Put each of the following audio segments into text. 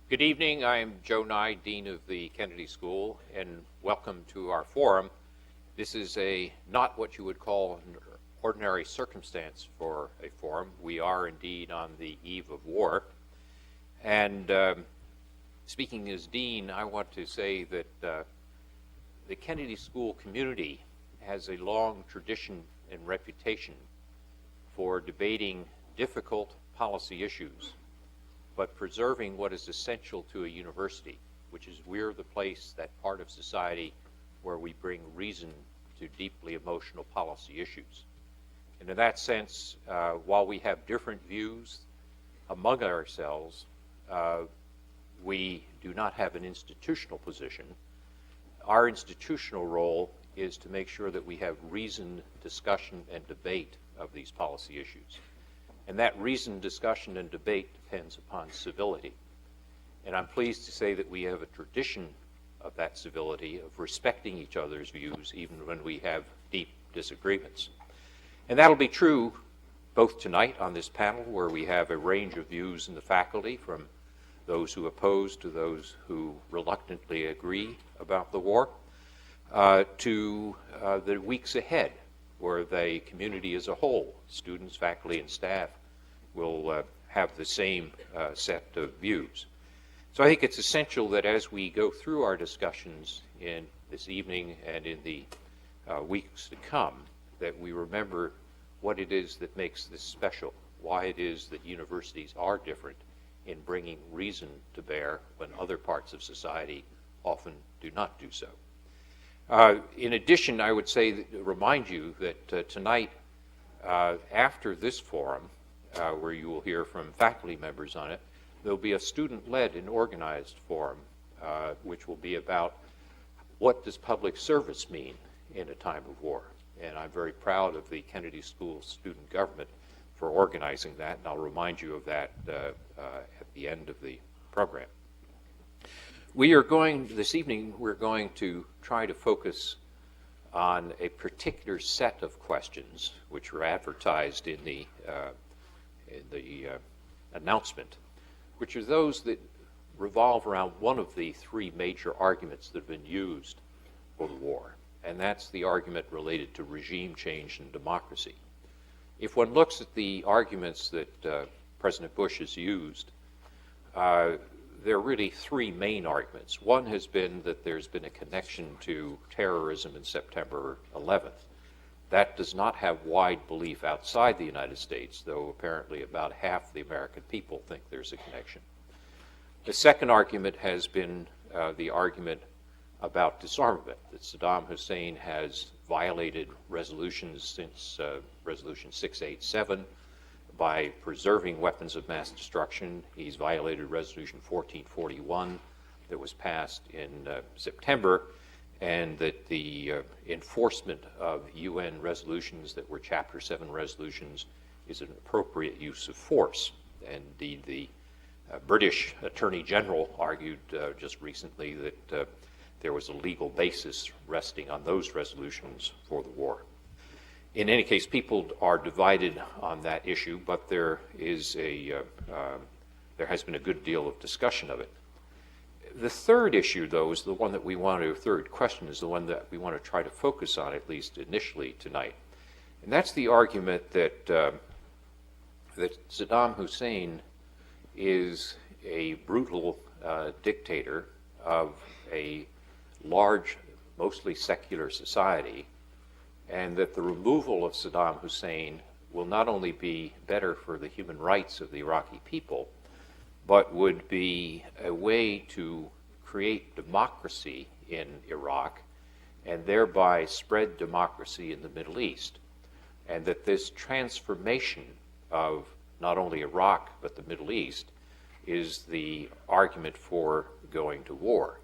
Good evening. I'm Joe Nye, Dean of the Kennedy School, and welcome to our forum. This is not what you would call an ordinary circumstance for a forum. We are indeed on the eve of war. And speaking as Dean, I want to say that the Kennedy School community has a long tradition and reputation for debating difficult policy issues, but preserving what is essential to a university, which is we're the place, that part of society, where we bring reason to deeply emotional policy issues. And in that sense, while we have different views among ourselves, we do not have an institutional position. Our institutional role is to make sure that we have reasoned discussion and debate of these policy issues. And that reasoned discussion and debate depends upon civility. And I'm pleased to say that we have a tradition of that civility, of respecting each other's views, even when we have deep disagreements. And that'll be true both tonight on this panel, where we have a range of views in the faculty, from those who oppose to those who reluctantly agree about the war, to the weeks ahead, where the community as a whole, students, faculty, and staff, will have the same set of views. So I think it's essential that as we go through our discussions in this evening and in the weeks to come, that we remember what it is that makes this special, why it is that universities are different in bringing reason to bear when other parts of society often do not do so. In addition, I would remind you that tonight, after this forum, where you will hear from faculty members on it, there'll be a student-led and organized forum, which will be about what does public service mean in a time of war. And I'm very proud of the Kennedy School student government for organizing that, and I'll remind you of that at the end of the program. This evening, we're going to try to focus on a particular set of questions which were advertised in the announcement, which are those that revolve around one of the three major arguments that have been used for the war, and that's the argument related to regime change and democracy. If one looks at the arguments that President Bush has used, there are really three main arguments. One has been that there's been a connection to terrorism in September 11th. That does not have wide belief outside the United States, though apparently about half the American people think there's a connection. The second argument has been the argument about disarmament, that Saddam Hussein has violated resolutions since Resolution 687 by preserving weapons of mass destruction. He's violated Resolution 1441 that was passed in September, and that the enforcement of UN resolutions that were Chapter 7 resolutions is an appropriate use of force. And indeed, the British Attorney General argued just recently that there was a legal basis resting on those resolutions for the war. In any case, people are divided on that issue, but there has been a good deal of discussion of it. The third issue, though, is the one that third question is the one that we want to try to focus on, at least initially tonight. And that's the argument that that Saddam Hussein is a brutal dictator of a large, mostly secular society, and that the removal of Saddam Hussein will not only be better for the human rights of the Iraqi people, but would be a way to create democracy in Iraq and thereby spread democracy in the Middle East. And that this transformation of not only Iraq but the Middle East is the argument for going to war,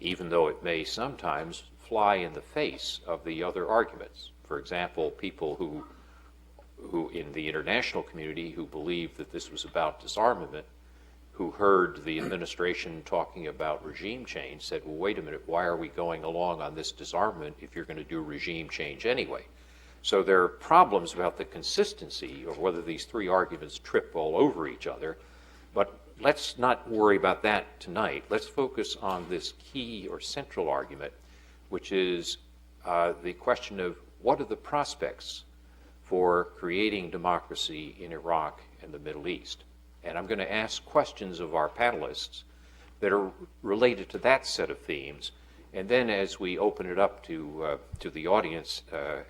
even though it may sometimes fly in the face of the other arguments. For example, people who in the international community who believed that this was about disarmament, who heard the administration talking about regime change, said, well, wait a minute, why are we going along on this disarmament if you're going to do regime change anyway? So there are problems about the consistency of whether these three arguments trip all over each other, but let's not worry about that tonight. Let's focus on this key or central argument, which is the question of what are the prospects for creating democracy in Iraq and the Middle East. And I'm going to ask questions of our panelists that are related to that set of themes. And then as we open it up to the audience,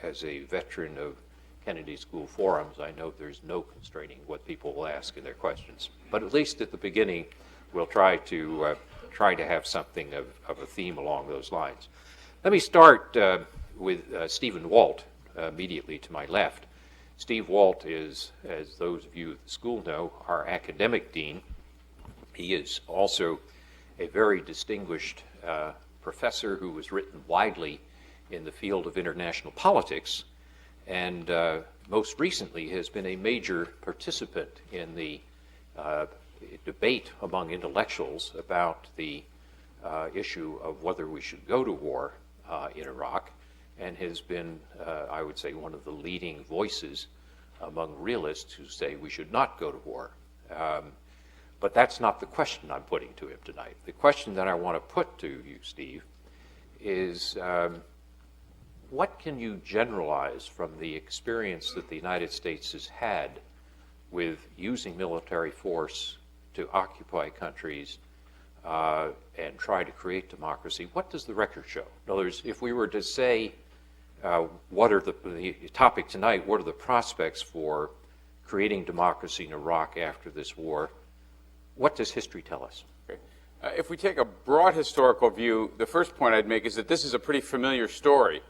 as a veteran of Kennedy School forums, I know there's no constraining what people will ask in their questions. But at least at the beginning, we'll try to have something of a theme along those lines. Let me start with Stephen Walt, immediately to my left. Steve Walt is, as those of you at the school know, our academic dean. He is also a very distinguished professor who has written widely in the field of international politics, and most recently has been a major participant in the debate among intellectuals about the issue of whether we should go to war in Iraq, and has been, I would say, one of the leading voices among realists who say we should not go to war. But that's not the question I'm putting to him tonight. The question that I want to put to you, Steve, is what can you generalize from the experience that the United States has had with using military force to occupy countries and try to create democracy? What does the record show? In other words, if we were to say, what are the topic tonight, what are the prospects for creating democracy in Iraq after this war, what does history tell us? Okay. If we take a broad historical view, the first point I'd make is that this is a pretty familiar story.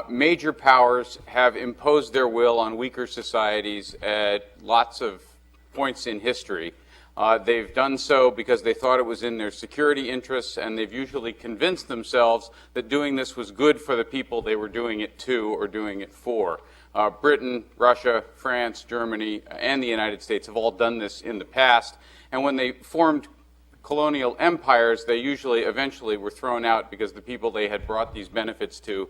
Major powers have imposed their will on weaker societies at lots of points in history. They've done so because they thought it was in their security interests, and they've usually convinced themselves that doing this was good for the people they were doing it to or doing it for. Britain, Russia, France, Germany, and the United States have all done this in the past, and when they formed colonial empires, they usually eventually were thrown out because the people they had brought these benefits to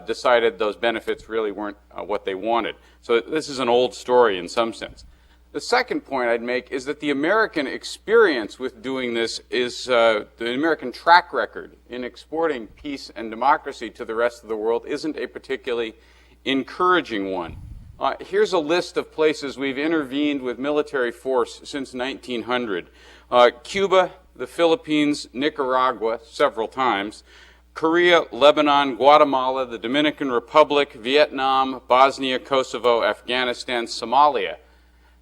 decided those benefits really weren't what they wanted. So this is an old story in some sense. The second point I'd make is that the American experience with doing this is the American track record in exporting peace and democracy to the rest of the world isn't a particularly encouraging one. Here's a list of places we've intervened with military force since 1900. Cuba, the Philippines, Nicaragua, several times, Korea, Lebanon, Guatemala, the Dominican Republic, Vietnam, Bosnia, Kosovo, Afghanistan, Somalia.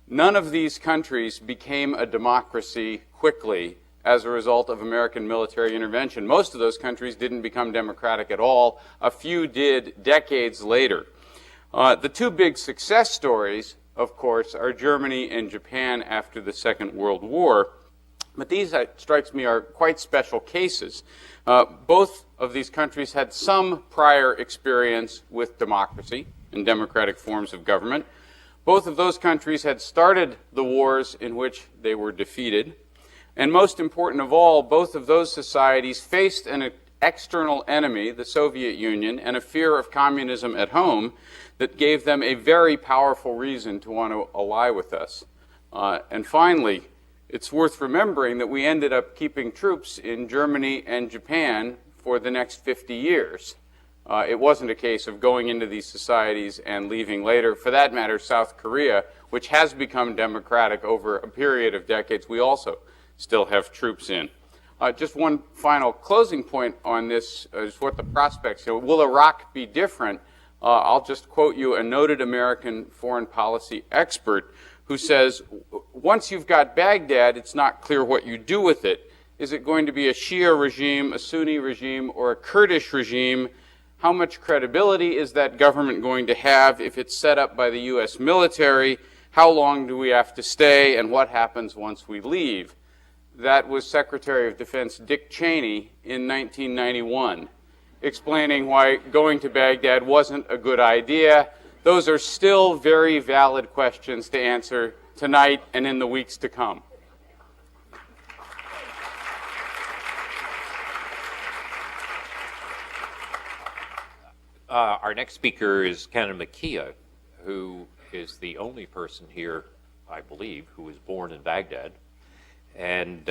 None of these countries became a democracy quickly as a result of American military intervention. Most of those countries didn't become democratic at all. A few did decades later. The two big success stories, of course, are Germany and Japan after the Second World War. But these, it strikes me, are quite special cases. Both of these countries had some prior experience with democracy and democratic forms of government. Both of those countries had started the wars in which they were defeated. And most important of all, both of those societies faced an external enemy, the Soviet Union, and a fear of communism at home that gave them a very powerful reason to want to ally with us. And finally, it's worth remembering that we ended up keeping troops in Germany and Japan for the next 50 years. It wasn't a case of going into these societies and leaving later. For that matter, South Korea, which has become democratic over a period of decades, we also still have troops in. Just one final closing point on this is what the prospects are. Will Iraq be different? I'll just quote you a noted American foreign policy expert who says, once you've got Baghdad, it's not clear what you do with it. Is it going to be a Shia regime, a Sunni regime, or a Kurdish regime? How much credibility is that government going to have if it's set up by the U.S. military? How long do we have to stay, and what happens once we leave? That was Secretary of Defense Dick Cheney in 1991, explaining why going to Baghdad wasn't a good idea. Those are still very valid questions to answer tonight and in the weeks to come. Our next speaker is Canon McKeah, who is the only person here, I believe, who was born in Baghdad. and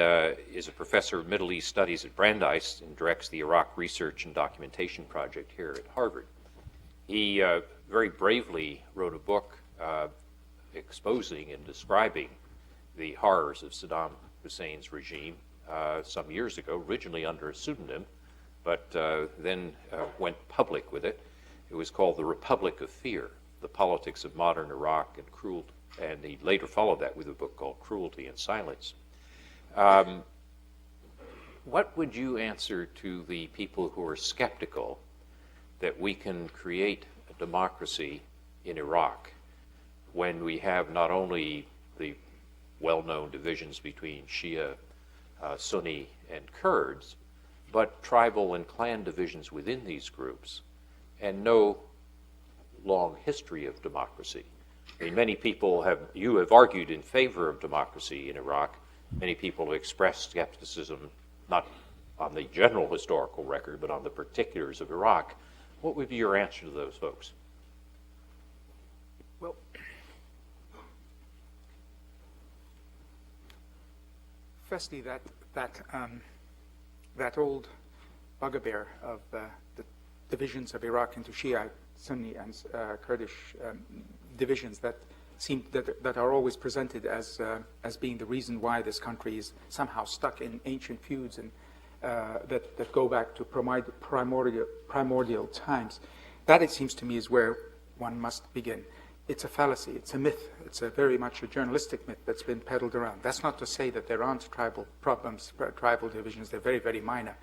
is a professor of Middle East Studies at Brandeis and directs the Iraq Research and Documentation Project here at Harvard. He very bravely wrote a book exposing and describing the horrors of Saddam Hussein's regime some years ago, originally under a pseudonym, but then went public with it. It was called The Republic of Fear, The Politics of Modern Iraq and Cruelty, and he later followed that with a book called Cruelty and Silence. What would you answer to the people who are skeptical that we can create a democracy in Iraq when we have not only the well-known divisions between Shia, Sunni, and Kurds, but tribal and clan divisions within these groups, and no long history of democracy? I mean, many people you have argued in favor of democracy in Iraq. Many people have expressed skepticism, not on the general historical record, but on the particulars of Iraq. What would be your answer to those folks? Well, firstly, that old bugbear of the divisions of Iraq into Shia, Sunni, and Kurdish divisions that are always presented as being the reason why this country is somehow stuck in ancient feuds and that go back to primordial times. That, it seems to me, is where one must begin. It's a fallacy. It's a myth. It's very much a journalistic myth that's been peddled around. That's not to say that there aren't tribal problems, tribal divisions. They're very, very minor.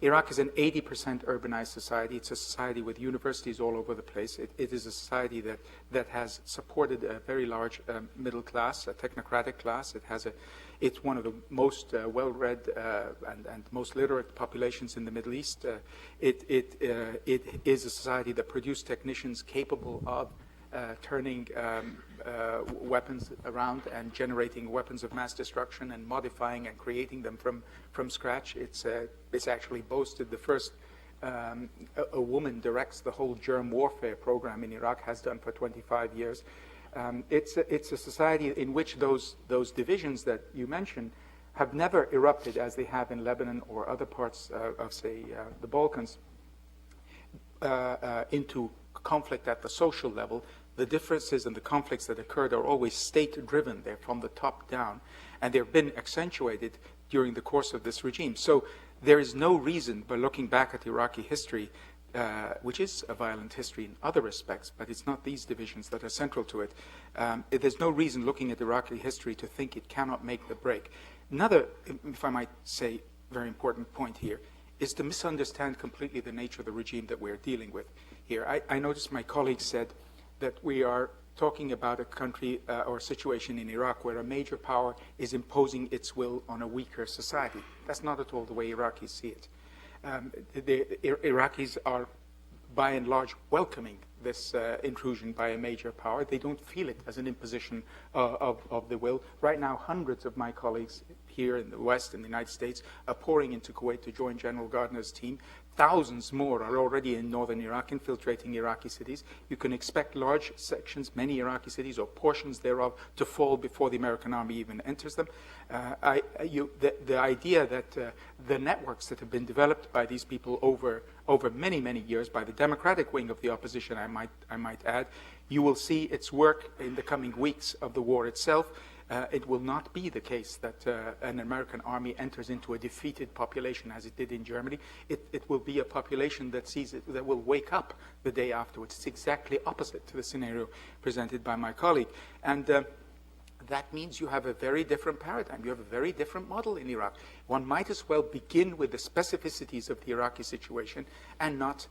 Iraq is an 80% urbanized society. It's a society with universities all over the place. It is a society that has supported a very large middle class, a technocratic class. It's one of the most well-read and most literate populations in the Middle East. It is a society that produced technicians capable of turning weapons around and generating weapons of mass destruction and modifying and creating them from scratch. It's actually boasted the first a woman directs the whole germ warfare program in Iraq, has done for 25 years. It's a society in which those divisions that you mentioned have never erupted as they have in Lebanon or other parts of say, the Balkans, into conflict at the social level. The differences and the conflicts that occurred are always state-driven. They're from the top down, and they've been accentuated during the course of this regime. So there is no reason, by looking back at Iraqi history, which is a violent history in other respects, but it's not these divisions that are central to it. There's no reason looking at Iraqi history to think it cannot make the break. Another, if I might say, very important point here is to misunderstand completely the nature of the regime that we're dealing with here. I noticed my colleague said that we are talking about a country or a situation in Iraq where a major power is imposing its will on a weaker society. That's not at all the way Iraqis see it. The Iraqis are, by and large, welcoming this intrusion by a major power. They don't feel it as an imposition of the will. Right now, hundreds of my colleagues here in the West, in the United States, are pouring into Kuwait to join General Gardner's team. Thousands more are already in northern Iraq, infiltrating Iraqi cities. You can expect large sections, many Iraqi cities, or portions thereof, to fall before the American army even enters them. The idea that the networks that have been developed by these people over many, many years, by the Democratic wing of the opposition, I might add, you will see its work in the coming weeks of the war itself. It will not be the case that an American army enters into a defeated population as it did in Germany. It will be a population that will wake up the day afterwards. It's exactly opposite to the scenario presented by my colleague. And that means you have a very different paradigm. You have a very different model in Iraq. One might as well begin with the specificities of the Iraqi situation and not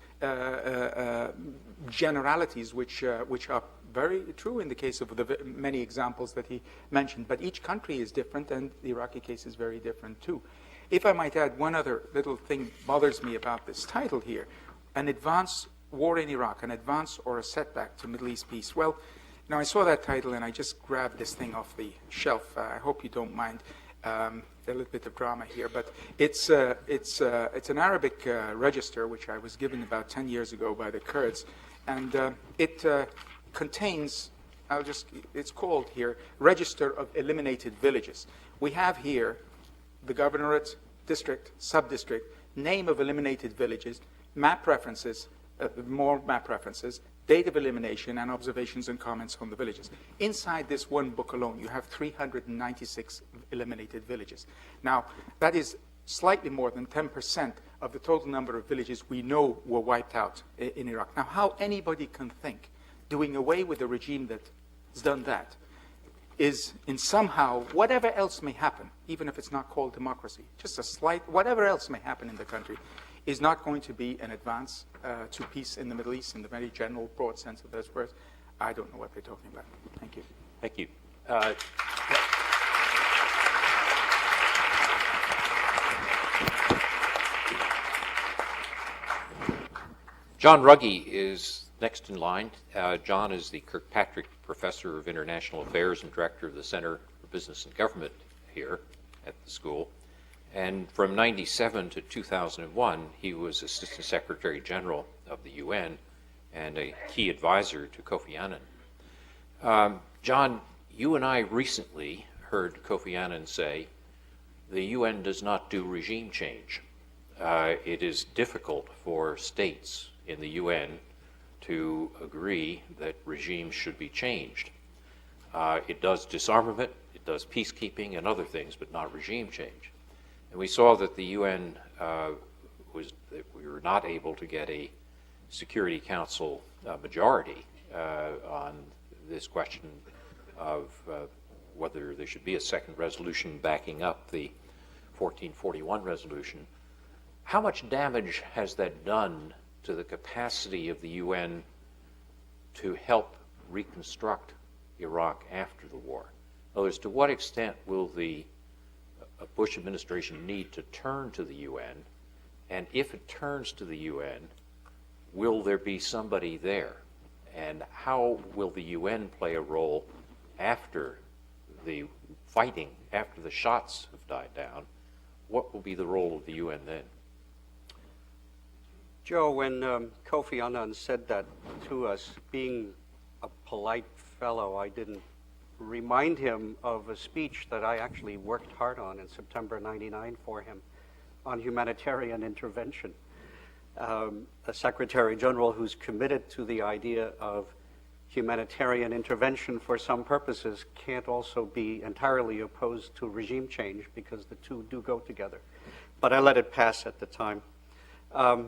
generalities which are very true in the case of the many examples that he mentioned. But each country is different, and the Iraqi case is very different too. If I might add, one other little thing bothers me about this title here, an advance war in Iraq, an advance or a setback to Middle East peace. Well, now I saw that title and I just grabbed this thing off the shelf. I hope you don't mind a little bit of drama here, but it's an Arabic register which I was given about 10 years ago by the Kurds, and it contains, it's called here, Register of Eliminated Villages. We have here the governorate, district, sub-district, name of eliminated villages, map references, more map references, date of elimination, and observations and comments on the villages. Inside this one book alone, you have 396 eliminated villages. Now, that is slightly more than 10% of the total number of villages we know were wiped out in Iraq. Now, how anybody can think doing away with a regime that has done that is in somehow, whatever else may happen, even if it's not called democracy, just a slight, whatever else may happen in the country, is not going to be an advance to peace in the Middle East in the very general, broad sense of those words. I don't know what they're talking about. Thank you. Thank you. John Ruggie is next in line. John is the Kirkpatrick Professor of International Affairs and Director of the Center for Business and Government here at the school. And from 97 to 2001, he was Assistant Secretary General of the UN and a key advisor to Kofi Annan. John, you and I recently heard Kofi Annan say, the UN does not do regime change. It is difficult for states in the UN to agree that regimes should be changed. It does disarmament, it does peacekeeping and other things, but not regime change. And we saw that the UN that we were not able to get a Security Council majority on this question of whether there should be a second resolution backing up the 1441 resolution. How much damage has that done to the capacity of the UN to help reconstruct Iraq after the war? In other words, to what extent will the Bush administration need to turn to the UN? And if it turns to the UN, will there be somebody there? And how will the UN play a role after the fighting, after the shots have died down? What will be the role of the UN then? Joe, when Kofi Annan said that to us, being a polite fellow, I didn't remind him of a speech that I actually worked hard on in September '99 for him on humanitarian intervention. A Secretary General who's committed to the idea of humanitarian intervention for some purposes can't also be entirely opposed to regime change, because the two do go together. But I let it pass at the time. I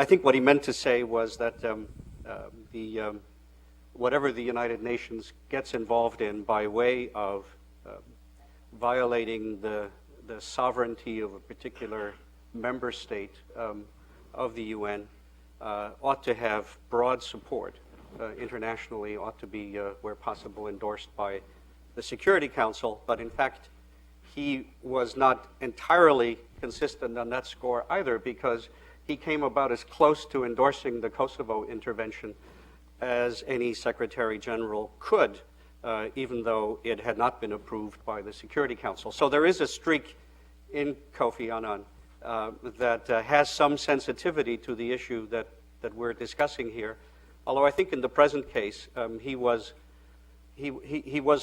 think what he meant to say was that whatever the United Nations gets involved in by way of violating the sovereignty of a particular member state of the UN ought to have broad support internationally, ought to be, where possible, endorsed by the Security Council. But in fact, he was not entirely consistent on that score either, because he came about as close to endorsing the Kosovo intervention as any Secretary General could, even though it had not been approved by the Security Council. So there is a streak in Kofi Annan that has some sensitivity to the issue that we're discussing here. Although I think in the present case, he was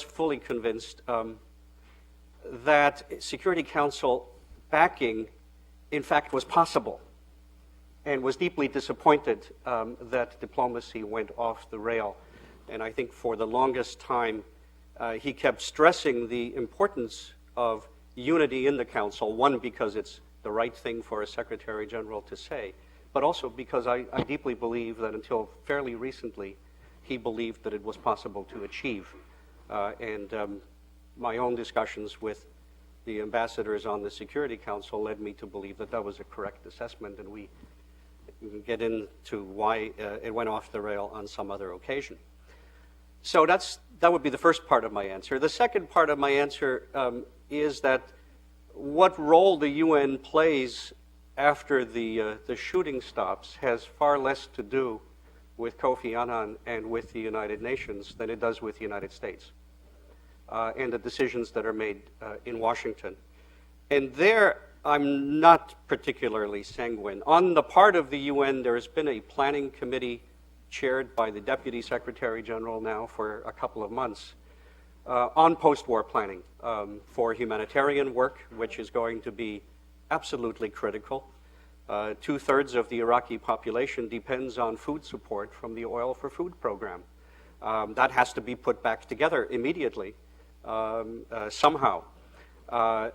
fully convinced that Security Council backing, in fact, was possible, and was deeply disappointed that diplomacy went off the rail. And I think for the longest time, he kept stressing the importance of unity in the Council, one, because it's the right thing for a Secretary General to say, but also because I deeply believe that until fairly recently, he believed that it was possible to achieve. My own discussions with the ambassadors on the Security Council led me to believe that that was a correct assessment, and we can get into why it went off the rail on some other occasion. So that would be the first part of my answer. The second part of my answer is that what role the UN plays after the shooting stops has far less to do with Kofi Annan and with the United Nations than it does with the United States and the decisions that are made in Washington. And there, I'm not particularly sanguine. On the part of the UN, there has been a planning committee chaired by the Deputy Secretary General now for a couple of months, on post-war planning for humanitarian work, which is going to be absolutely critical. 2/3 of the Iraqi population depends on food support from the Oil for Food program. That has to be put back together immediately, somehow.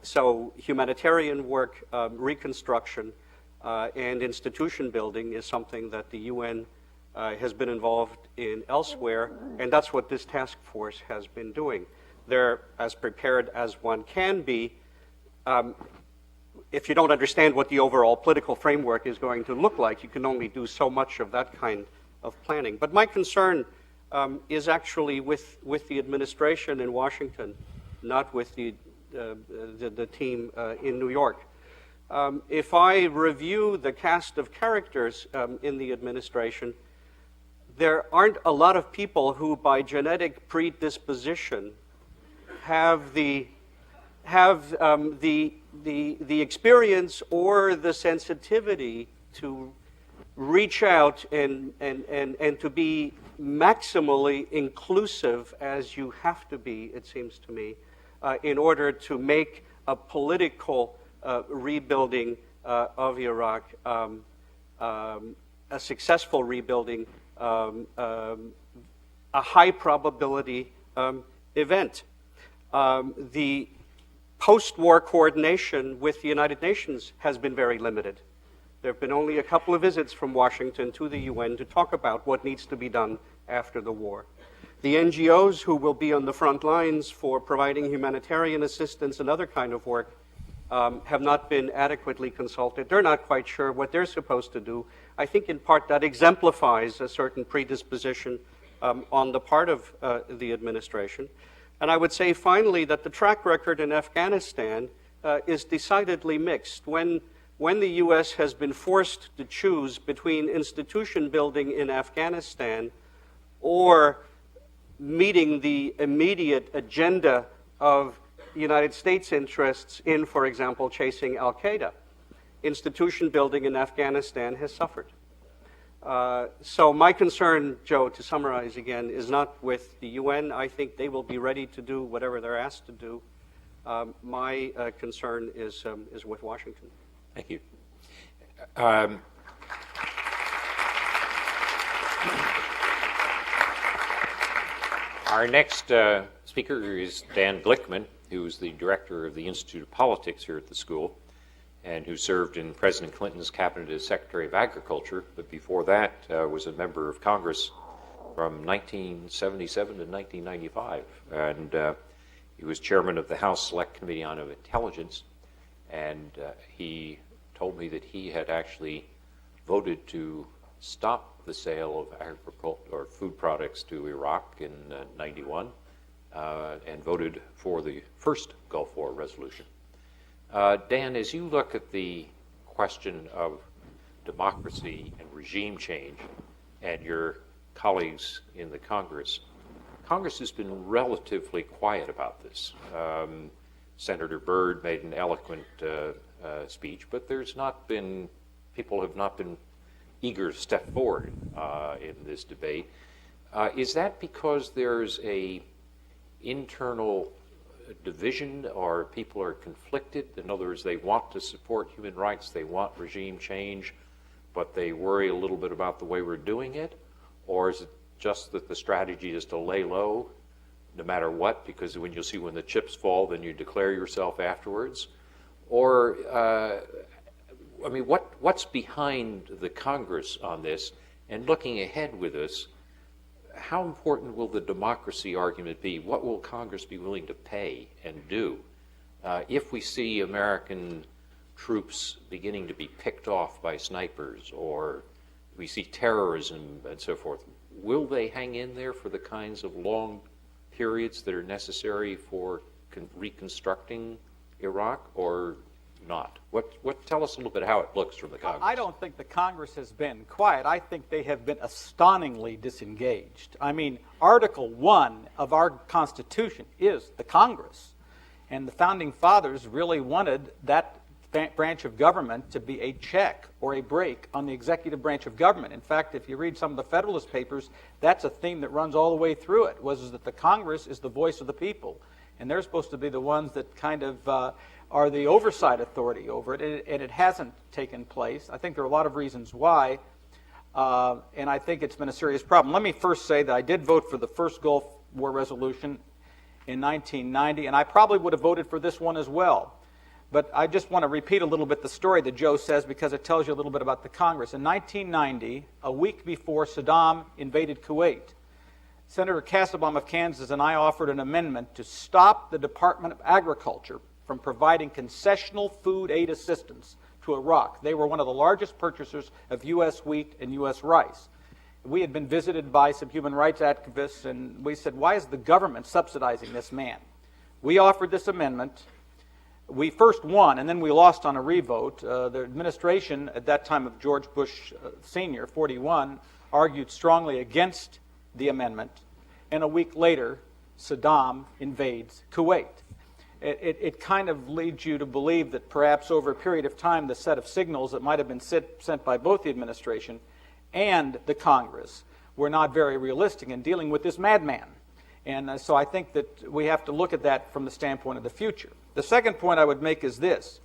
So humanitarian work, reconstruction, and institution building is something that the UN has been involved in elsewhere, and that's what this task force has been doing. They're as prepared as one can be. If you don't understand what the overall political framework is going to look like, you can only do so much of that kind of planning. But my concern is actually with the administration in Washington, not with the team in New York. If I review the cast of characters in the administration, there aren't a lot of people who, by genetic predisposition, have the experience or the sensitivity to reach out and to be maximally inclusive, as you have to be, it seems to me, in order to make a political rebuilding of Iraq a successful rebuilding, a high probability event. The post-war coordination with the United Nations has been very limited. There have been only a couple of visits from Washington to the UN to talk about what needs to be done after the war. The NGOs who will be on the front lines for providing humanitarian assistance and other kind of work have not been adequately consulted. They're not quite sure what they're supposed to do. I think in part that exemplifies a certain predisposition on the part of the administration. And I would say finally that the track record in Afghanistan is decidedly mixed. When the U.S. has been forced to choose between institution building in Afghanistan or meeting the immediate agenda of United States interests in, for example, chasing al-Qaeda, institution building in Afghanistan has suffered. So my concern, Joe, to summarize again, is not with the UN. I think they will be ready to do whatever they're asked to do. My concern is with Washington. Thank you. Our next speaker is Dan Glickman, who is the director of the Institute of Politics here at the school, and who served in President Clinton's cabinet as Secretary of Agriculture, but before that was a member of Congress from 1977 to 1995. And he was chairman of the House Select Committee on Intelligence, and he told me that he had actually voted to stop the sale of agricultural or food products to Iraq in 91 and voted for the first Gulf War resolution. Dan, as you look at the question of democracy and regime change and your colleagues in the Congress, Congress has been relatively quiet about this. Senator Byrd made an eloquent speech, but people have not been eager to step forward in this debate. Is that because there's a internal division, or people are conflicted? In other words, they want to support human rights, they want regime change, but they worry a little bit about the way we're doing it? Or is it just that the strategy is to lay low no matter what, because when the chips fall, then you declare yourself afterwards? Or, what's behind the Congress on this? And looking ahead with this, how important will the democracy argument be? What will Congress be willing to pay and do if we see American troops beginning to be picked off by snipers, or we see terrorism and so forth? Will they hang in there for the kinds of long periods that are necessary for reconstructing Iraq, or not? Tell us a little bit how it looks from the Congress. I don't think the Congress has been quiet. I think they have been astonishingly disengaged. I mean, Article 1 of our Constitution is the Congress. And the Founding Fathers really wanted that branch of government to be a check or a brake on the executive branch of government. In fact, if you read some of the Federalist Papers, that's a theme that runs all the way through it, was that the Congress is the voice of the people, and they're supposed to be the ones that kind of are the oversight authority over it, and it hasn't taken place. I think there are a lot of reasons why, and I think it's been a serious problem. Let me first say that I did vote for the first Gulf War resolution in 1990, and I probably would have voted for this one as well. But I just want to repeat a little bit the story that Joe says, because it tells you a little bit about the Congress. In 1990, a week before Saddam invaded Kuwait, Senator Kassebaum of Kansas and I offered an amendment to stop the Department of Agriculture from providing concessional food aid assistance to Iraq. They were one of the largest purchasers of U.S. wheat and U.S. rice. We had been visited by some human rights activists, and we said, why is the government subsidizing this man? We offered this amendment. We first won, and then we lost on a revote. The administration at that time of George Bush Sr., 41, argued strongly against the amendment, and a week later, Saddam invades Kuwait. It kind of leads you to believe that perhaps over a period of time, the set of signals that might have been sent by both the administration and the Congress were not very realistic in dealing with this madman. And so I think that we have to look at that from the standpoint of the future. The second point I would make is this.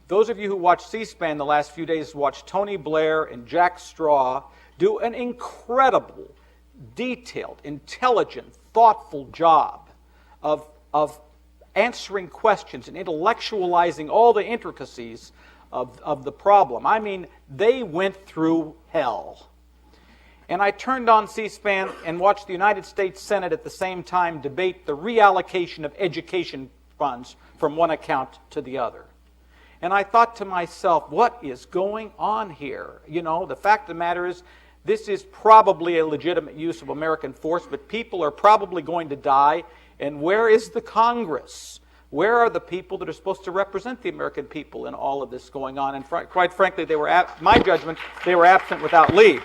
Those of you who watched C-SPAN the last few days watched Tony Blair and Jack Straw do an incredible, detailed, intelligent, thoughtful job of answering questions and intellectualizing all the intricacies of the problem. I mean, they went through hell. And I turned on C-SPAN and watched the United States Senate at the same time debate the reallocation of education funds from one account to the other. And I thought to myself, what is going on here? You know, the fact of the matter is, this is probably a legitimate use of American force, but people are probably going to die. And where is the Congress? Where are the people that are supposed to represent the American people in all of this going on? And quite frankly, they were, my judgment, they were absent without leave.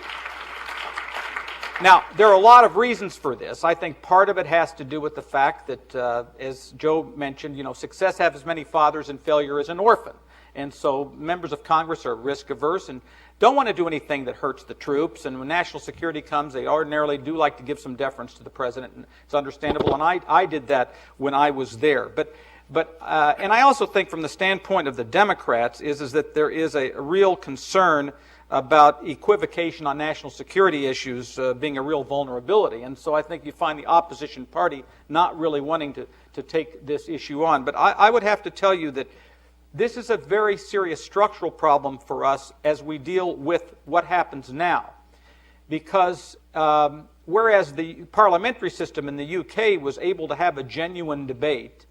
Now, there are a lot of reasons for this. I think part of it has to do with the fact that, as Joe mentioned, you know, success has as many fathers and failure as an orphan. And so members of Congress are risk averse and don't want to do anything that hurts the troops. And when national security comes, they ordinarily do like to give some deference to the president. And it's understandable. And I did that when I was there. But and I also think from the standpoint of the Democrats is that there is a real concern about equivocation on national security issues being a real vulnerability. And so I think you find the opposition party not really wanting to take this issue on. But I would have to tell you that this is a very serious structural problem for us as we deal with what happens now. Because whereas the parliamentary system in the UK was able to have a genuine debate,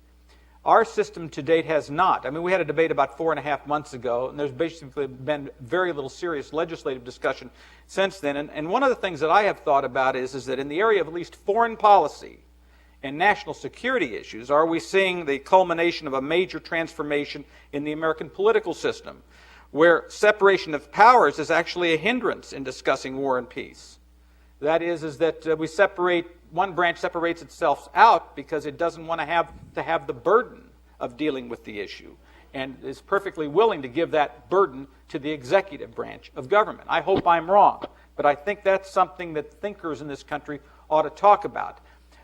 our system to date has not. I mean, we had a debate about 4.5 months ago, and there's basically been very little serious legislative discussion since then. And one of the things that I have thought about is that in the area of at least foreign policy and national security issues, are we seeing the culmination of a major transformation in the American political system, where separation of powers is actually a hindrance in discussing war and peace? That is that we separate, one branch separates itself out because it doesn't want to have the burden of dealing with the issue, and is perfectly willing to give that burden to the executive branch of government. I hope I'm wrong, but I think that's something that thinkers in this country ought to talk about.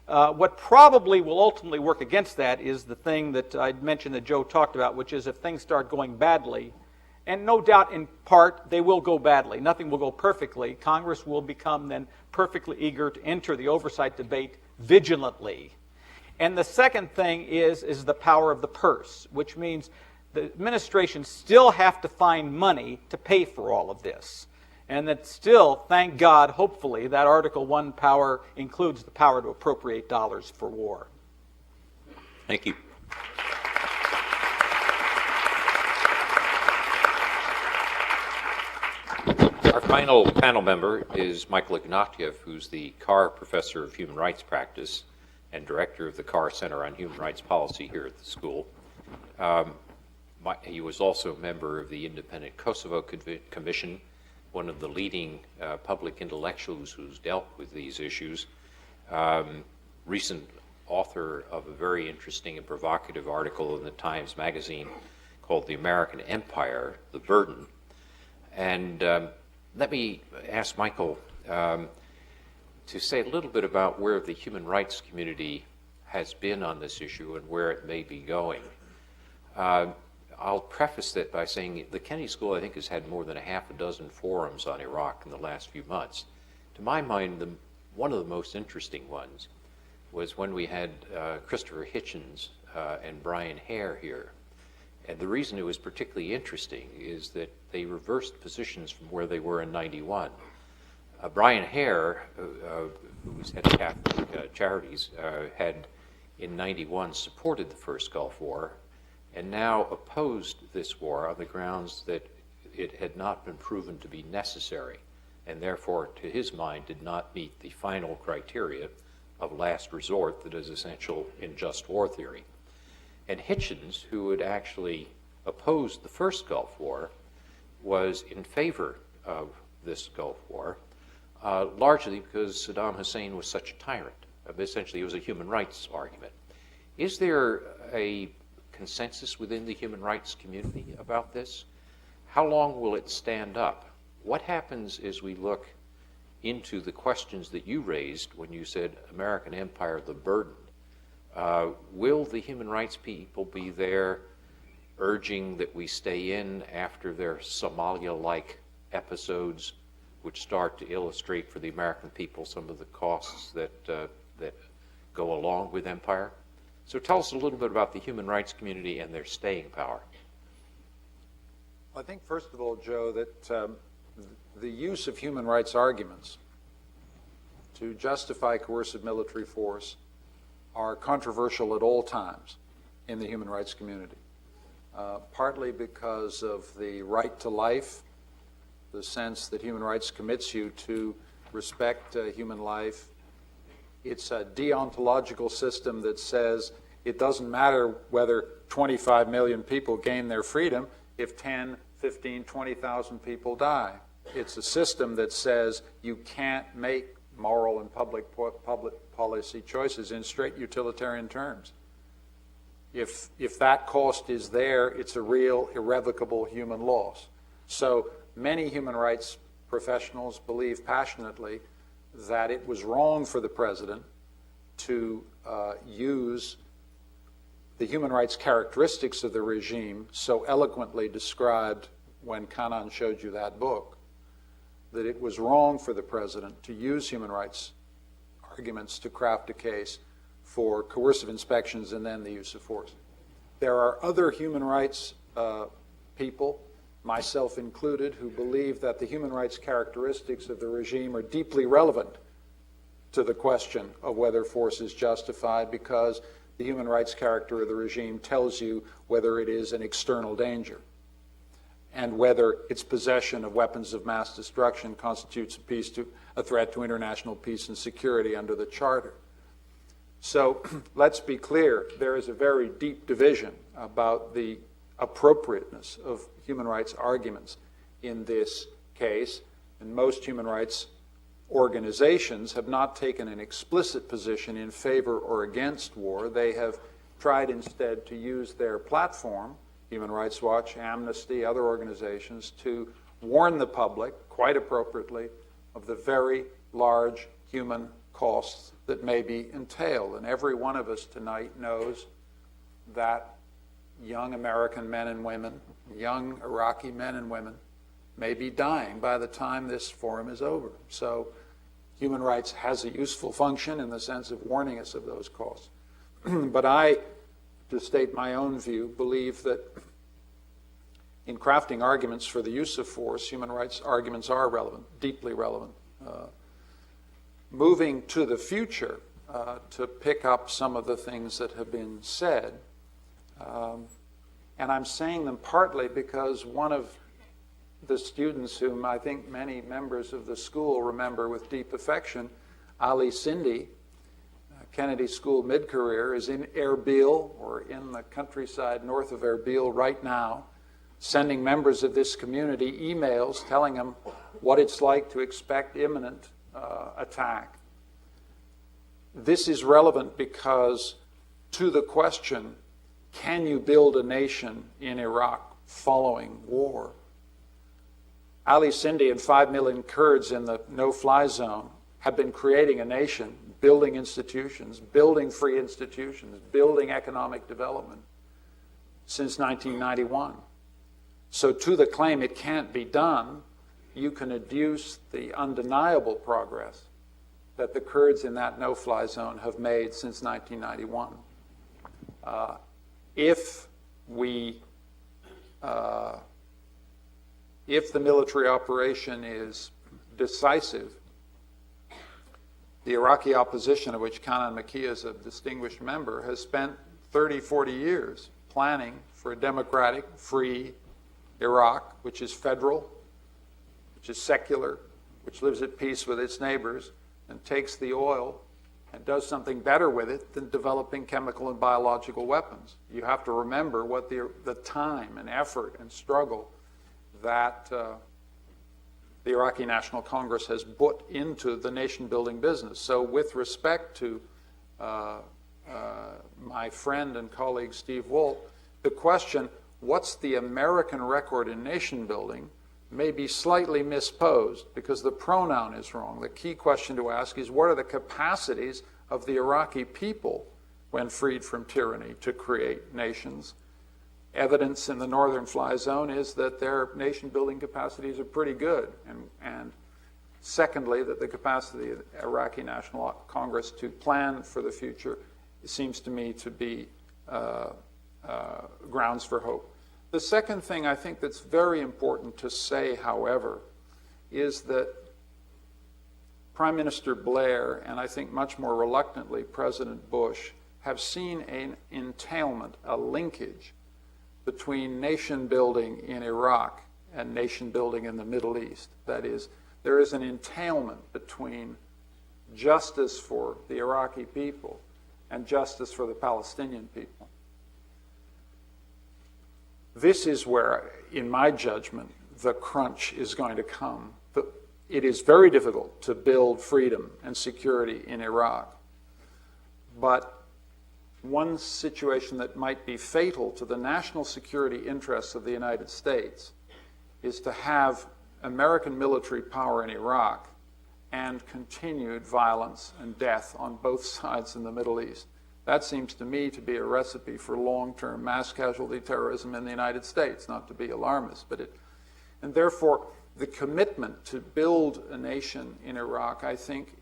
What probably will ultimately work against that is the thing that I mentioned that Joe talked about, which is if things start going badly, and no doubt in part they will go badly. Nothing will go perfectly. Congress will become then perfectly eager to enter the oversight debate vigilantly. And the second thing is the power of the purse, which means the administration still have to find money to pay for all of this. And that still, thank God, hopefully, that Article 1 power includes the power to appropriate dollars for war. Thank you. Our final panel member is Michael Ignatiev, who's the Carr Professor of Human Rights Practice and Director of the Carr Center on Human Rights Policy here at the school. He was also a member of the Independent Kosovo Commission, one of the leading public intellectuals who's dealt with these issues, recent author of a very interesting and provocative article in the Times Magazine called The American Empire, The Burden. And let me ask Michael to say a little bit about where the human rights community has been on this issue and where it may be going. I'll preface that by saying the Kennedy School, I think, has had more than a half a dozen forums on Iraq in the last few months. To my mind, one of the most interesting ones was when we had Christopher Hitchens and Brian Hare here. And the reason it was particularly interesting is that they reversed positions from where they were in '91. Brian Hare, who was head of Catholic Charities, had in '91 supported the first Gulf War and now opposed this war on the grounds that it had not been proven to be necessary and therefore, to his mind, did not meet the final criteria of last resort that is essential in just war theory. And Hitchens, who had actually opposed the first Gulf War, was in favor of this Gulf War, largely because Saddam Hussein was such a tyrant. Essentially, it was a human rights argument. Is there a consensus within the human rights community about this? How long will it stand up? What happens as we look into the questions that you raised when you said American Empire, the burden? Will the human rights people be there urging that we stay in after their Somalia-like episodes, which start to illustrate for the American people some of the costs that go along with empire? So tell us a little bit about the human rights community and their staying power. I think, first of all, Joe, that the use of human rights arguments to justify coercive military force are controversial at all times in the human rights community, partly because of the right to life, the sense that human rights commits you to respect human life. It's a deontological system that says it doesn't matter whether 25 million people gain their freedom if 10, 15, 20,000 people die. It's a system that says you can't make moral and public policy choices in straight utilitarian terms. If that cost is there, it's a real irrevocable human loss. So many human rights professionals believe passionately that it was wrong for the president to use the human rights characteristics of the regime so eloquently described when Kanan showed you that book, that it was wrong for the president to use human rights arguments to craft a case for coercive inspections and then the use of force. There are other human rights people, myself included, who believe that the human rights characteristics of the regime are deeply relevant to the question of whether force is justified, because the human rights character of the regime tells you whether it is an external danger and whether its possession of weapons of mass destruction constitutes a threat to international peace and security under the Charter. So let's be clear, there is a very deep division about the appropriateness of human rights arguments in this case, and most human rights organizations have not taken an explicit position in favor or against war. They have tried instead to use their platform, Human Rights Watch, Amnesty, other organizations, to warn the public, quite appropriately, of the very large human costs that may be entailed. And every one of us tonight knows that young American men and women, young Iraqi men and women, may be dying by the time this forum is over. So human rights has a useful function in the sense of warning us of those costs. But I, to state my own view, believe that in crafting arguments for the use of force, human rights arguments are relevant, deeply relevant. Moving to the future, to pick up some of the things that have been said, and I'm saying them partly because one of the students whom I think many members of the school remember with deep affection, Ali Sindhi, Kennedy School mid-career, is in Erbil, or in the countryside north of Erbil right now, sending members of this community emails telling them what it's like to expect imminent attack. This is relevant because to the question, can you build a nation in Iraq following war? Ali Sindi and 5 million Kurds in the no-fly zone have been creating a nation, building institutions, building free institutions, building economic development since 1991. So to the claim it can't be done, you can adduce the undeniable progress that the Kurds in that no-fly zone have made since 1991. If the military operation is decisive, the Iraqi opposition, of which Kanan Maki is a distinguished member, has spent 30, 40 years planning for a democratic, free Iraq, which is federal, which is secular, which lives at peace with its neighbors, and takes the oil and does something better with it than developing chemical and biological weapons. You have to remember what the time and effort and struggle that the Iraqi National Congress has put into the nation-building business. So with respect to my friend and colleague Steve Walt, the question, what's the American record in nation-building, may be slightly misposed because the pronoun is wrong. The key question to ask is, what are the capacities of the Iraqi people when freed from tyranny to create nations? Evidence in the northern fly zone is that their nation-building capacities are pretty good. And secondly, that the capacity of the Iraqi National Congress to plan for the future seems to me to be grounds for hope. The second thing I think that's very important to say, however, is that Prime Minister Blair, and I think much more reluctantly President Bush, have seen an entailment, a linkage between nation building in Iraq and nation building in the Middle East. That is, there is an entailment between justice for the Iraqi people and justice for the Palestinian people. This is where, in my judgment, the crunch is going to come. It is very difficult to build freedom and security in Iraq, but one situation that might be fatal to the national security interests of the United States is to have American military power in Iraq and continued violence and death on both sides in the Middle East. That seems to me to be a recipe for long-term mass casualty terrorism in the United States, not to be alarmist, and therefore the commitment to build a nation in Iraq, I think,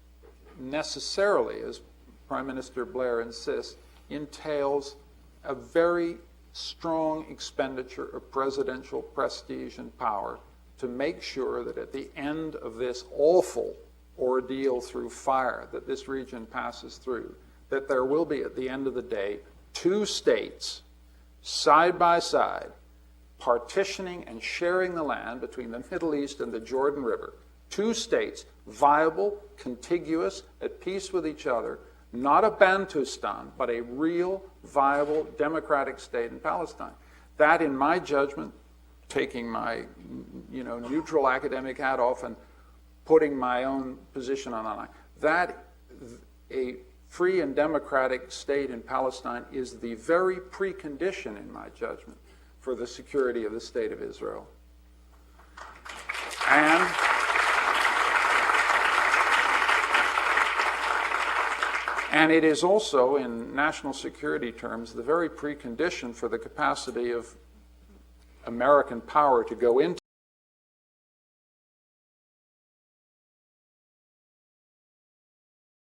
necessarily, as Prime Minister Blair insists, entails a very strong expenditure of presidential prestige and power to make sure that at the end of this awful ordeal through fire that this region passes through, that there will be, at the end of the day, two states, side by side, partitioning and sharing the land between the Middle East and the Jordan River. Two states, viable, contiguous, at peace with each other, not a Bantustan, but a real, viable, democratic state in Palestine. That, in my judgment, taking my neutral academic hat off and putting my own position on the line, that a free and democratic state in Palestine is the very precondition, in my judgment, for the security of the State of Israel. And it is also, in national security terms, the very precondition for the capacity of American power to go into